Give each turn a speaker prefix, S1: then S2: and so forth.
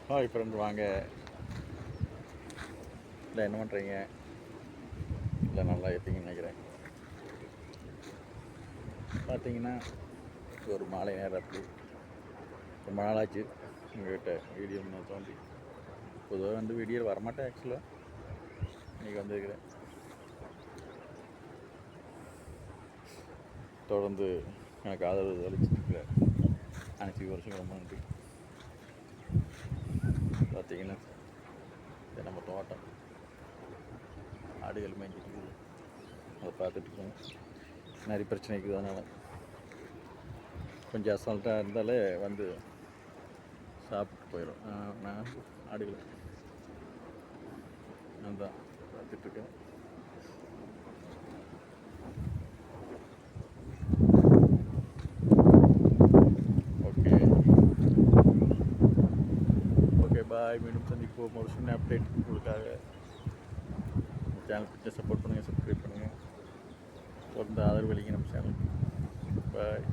S1: Hi friend, வாங்க. இல்லை, என்ன பண்ணுறீங்க? இல்லை, நல்லா இருப்பீங்கன்னு நினைக்கிறேன். பார்த்தீங்கன்னா, ஒரு மாலை நேரத்தில் ரொம்ப நாளாச்சு உங்கள்கிட்ட வீடியோ நான் தோண்டி. பொதுவாக வந்து வீடியோ வரமாட்டேன். ஆக்சுவலாக இன்றைக்கி வந்துருக்கிறேன். தொடர்ந்து எனக்கு ஆதரவு அளிச்சிருக்கிற அனைத்து வருஷம் ரொம்ப நன்றி. பார்த்தீங்கன்னா, இது நம்ம தோட்டம், ஆடுகள் மேய்ஞ்சிட்டு இருக்குது. அதை பார்த்துட்ருக்கோம். நிறைய பிரச்சனை இருக்குது. அதனால் கொஞ்சம் அசால்ட்டாக இருந்தாலே வந்து சாப்பிட்டு போயிடும். நான் ஆடுகளை நான் தான் பார்த்துட்ருக்கேன். Okay bye. மீண்டும் சந்திப்போம். ஒரு சின்ன அப்டேட் உங்களுக்காக. சேனல் பிடிச்ச சப்போர்ட் பண்ணுங்கள், சப்ஸ்கிரைப் பண்ணுங்கள், தொடர்ந்து ஆதரவு அளிங்க நம்ம சேனலுக்கு. பாய்.